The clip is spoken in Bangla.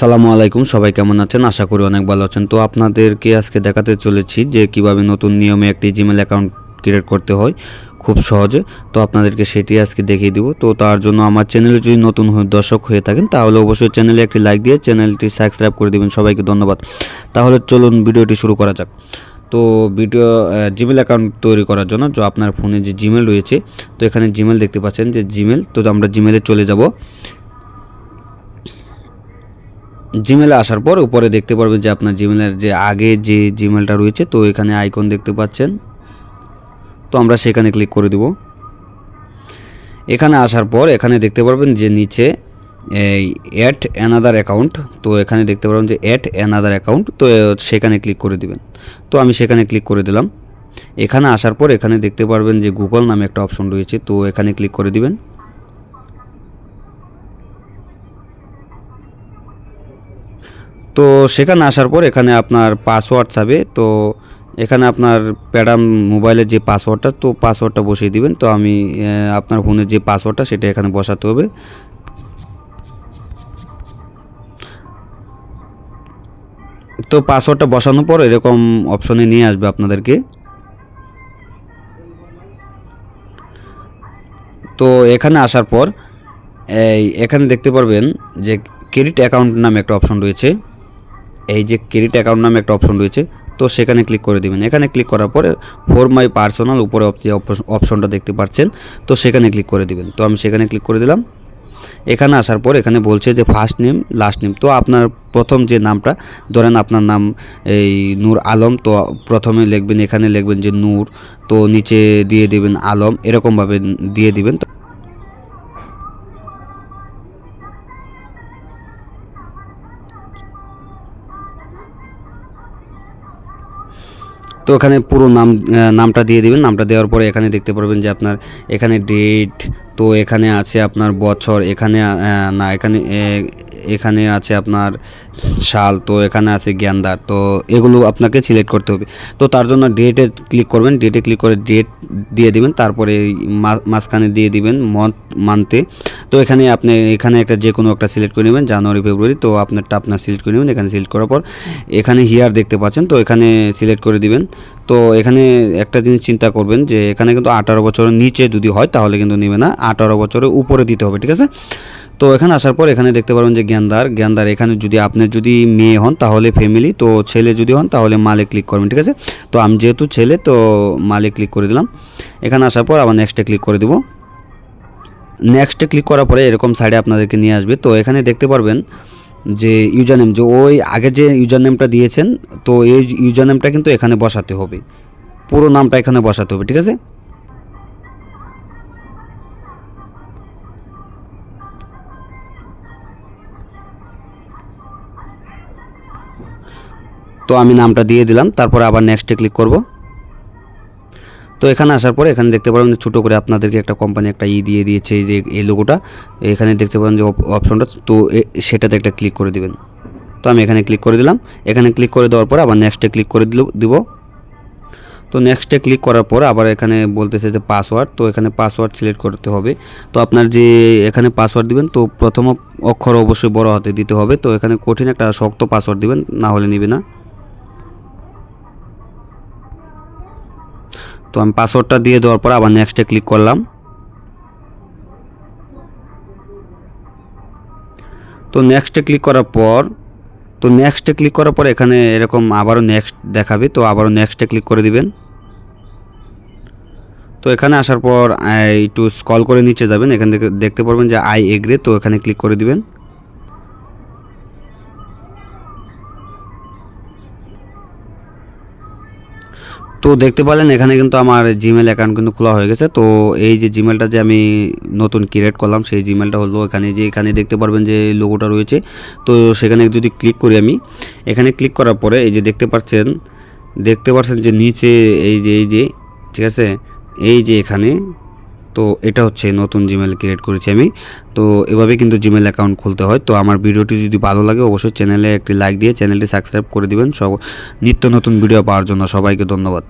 আসসালামু আলাইকুম, সবাই কেমন আছেন? আশা করি অনেক ভালো আছেন। তো আপনাদেরকে আজকে দেখাতে চলেছি যে কিভাবে নতুন নিয়মে একটি জিমেল অ্যাকাউন্ট ক্রিয়েট করতে হয় খুব সহজে। তো আপনাদেরকে সেটি আজকে দেখিয়ে দিব। তো তার জন্য আমার চ্যানেলে যদি নতুন দর্শক হয়ে থাকেন তাহলে অবশ্যই চ্যানেলে একটি লাইক দিয়ে চ্যানেলটি সাবস্ক্রাইব করে দেবেন। সবাইকে ধন্যবাদ। তাহলে চলুন ভিডিওটি শুরু করা যাক। তো জিমেল অ্যাকাউন্ট তৈরি করার জন্য আপনার ফোনে যে জিমেল রয়েছে, তো এখানে জিমেল দেখতে পাচ্ছেন যে জিমেল, তো আমরা জিমেলে চলে যাব। জিমেলে আসার পর উপরে দেখতে পারবেন যে আপনার জিমেলের যে আগে যে জিমেলটা রয়েছে, তো এখানে আইকন দেখতে পাচ্ছেন, তো আমরা সেখানে ক্লিক করে দেব। এখানে আসার পর এখানে দেখতে পারবেন যে নিচে এই অ্যাড অ্যানাদার অ্যাকাউন্ট, তো এখানে দেখতে পারবেন যে অ্যাড অ্যানাদার অ্যাকাউন্ট, তো সেখানে ক্লিক করে দিবেন। তো আমি সেখানে ক্লিক করে দিলাম। এখানে আসার পর এখানে দেখতে পারবেন যে গুগল নামে একটা অপশন রয়েছে, তো এখানে ক্লিক করে দিবেন। তো সেখানে আসার পর এখানে আপনার পাসওয়ার্ড চাবে, তো এখানে আপনার প্যাডাম মোবাইলের যে পাসওয়ার্ডটা, তো পাসওয়ার্ডটা বসিয়ে দিবেন। তো আমি আপনার ফোনের যে পাসওয়ার্ডটা সেটা এখানে বসাতে হবে। তো পাসওয়ার্ডটা বসানোর পর এরকম অপশনে নিয়ে আসবে আপনাদেরকে। তো এখানে আসার পর এখানে দেখতে পারবেন যে ক্রেডিট অ্যাকাউন্ট নামে একটা অপশন রয়েছে। এই যে ক্রেডিট অ্যাকাউন্ট নামে একটা অপশন রয়েছে, তো সেখানে ক্লিক করে দিবেন। এখানে ক্লিক করার পরে ফর মাই পার্সোনাল উপরে যে অপশনটা দেখতে পাচ্ছেন, তো সেখানে ক্লিক করে দিবেন। তো আমি সেখানে ক্লিক করে দিলাম। এখানে আসার পর এখানে বলছে যে ফার্স্ট নেম লাস্ট নেম, তো আপনার প্রথম যে নামটা, ধরেন আপনার নাম এই নূর আলম, তো প্রথমে লিখবেন, এখানে লিখবেন যে নূর, তো নিচে দিয়ে দিবেন আলম, এরকমভাবে দিয়ে দিবেন। তো এখানে পুরো নামটা দিয়ে দিবেন। নামটা দেওয়ার পরে এখানে দেখতে পারবেন যে আপনার এখানে ডেট, তো এখানে আছে আপনার বছর, এখানে না এখানে আছে আপনার সাল, তো এখানে আছে জ্ঞানদার, তো এগুলো আপনাকে সিলেক্ট করতে হবে। তো তার জন্য ডেটে ক্লিক করবেন, ডেটে ক্লিক করে ডেট দিয়ে দিবেন, তারপরে মাঝখানে দিয়ে দিবেন মান্থে। তো এখানে আপনি এখানে একটা যে কোনো একটা সিলেক্ট করে নেবেন, জানুয়ারি ফেব্রুয়ারি, তো আপনার সিলেক্ট করে নেবেন। এখানে সিলেক্ট করার পর এখানে হিয়ার দেখতে পাচ্ছেন, তো এখানে সিলেক্ট করে দিবেন। তো এখানে একটা জিনিস চিন্তা করবেন যে এখানে কিন্তু 18 বছরের নিচে যদি হয় তাহলে কিন্তু নেবে না, 18 বছরের উপরে দিতে হবে, ঠিক আছে। তো এখানে আসার পর এখানে দেখতে পারবেন যে জ্ঞানদার, এখানে যদি আপনি যদি মেয়ে হন তাহলে ফ্যামিলি, তো ছেলে যদি হন তাহলে মালে ক্লিক করবেন, ঠিক আছে। তো আমি যেহেতু ছেলে, তো মালে ক্লিক করে দিলাম। এখানে আসার পর আবার নেক্সটে ক্লিক করে দেবো। নেক্সটে ক্লিক করার পরে এরকম সাইডে আপনাদেরকে নিয়ে আসবে। তো এখানে দেখতে পারবেন যে ইউজার নেম, যে ওই আগে যে ইউজার নেমটা দিয়েছেন, তো এই ইউজার নেমটা কিন্তু এখানে বসাতে হবে, পুরো নামটা এখানে বসাতে হবে, ঠিক আছে। তো আমি নামটা দিয়ে দিলাম, তারপর আবার নেক্সটে ক্লিক করব। তো এখানে আসার পরে এখানে দেখতে পারেন যে ছোটো করে আপনাদেরকে একটা কোম্পানি একটা দিয়ে দিয়েছে, এই যে এই লোগোটা, এখানে দেখতে পারেন যে অপশনটা, তো সেটাতে একটা ক্লিক করে দিবেন। তো আমি এখানে ক্লিক করে দিলাম। এখানে ক্লিক করে দেওয়ার পর আবার নেক্সটে ক্লিক করে দিব। তো নেক্সটে ক্লিক করার পর আবার এখানে বলতেছে যে পাসওয়ার্ড, তো এখানে পাসওয়ার্ড সিলেক্ট করতে হবে। তো আপনার যে এখানে পাসওয়ার্ড দিবেন, তো প্রথম অক্ষর অবশ্যই বড় হাতে দিতে হবে। তো এখানে কঠিন একটা শক্ত পাসওয়ার্ড দিবেন, না হলে নিবে না। তো আমি পাসওয়ার্ডটা দিয়ে দেওয়ার পর আবার নেক্সটে ক্লিক করলাম। তো নেক্সটে ক্লিক করার পর এখানে এরকম আবারও নেক্সট দেখাবে, তো আবারও নেক্সটে ক্লিক করে দিবেন। তো এখানে আসার পর একটু স্ক্রল করে নিচে যাবেন, এখান থেকে দেখতে পারবেন যে আই এগ্রি, তো এখানে ক্লিক করে দিবেন। তো দেখতে পেলেন এখানে কিন্তু আমার জিমেল অ্যাকাউন্ট কিন্তু খোলা হয়ে গেছে। তো এই যে জিমেলটা যে আমি নতুন ক্রিয়েট করলাম, সেই জিমেলটা হলো এখানে দেখতে পারবেন যে লোগোটা রয়েছে। তো সেখানে যদি ক্লিক করি, আমি এখানে ক্লিক করার পরে এই যে দেখতে পাচ্ছেন যে নিচে এই যে ঠিক আছে, এই যে এখানে, তো এটা হচ্ছে নতুন জিমেল ক্রিয়েট করেছি আমি। তো এভাবে কিন্তু জিমেল অ্যাকাউন্ট খুলতে হয়। তো আমার ভিডিওটি যদি ভালো লাগে অবশ্যই চ্যানেলে একটি লাইক দিয়ে চ্যানেলটি সাবস্ক্রাইব করে দিবেন। নিত্য নতুন ভিডিও পাওয়ার জন্য সবাইকে ধন্যবাদ।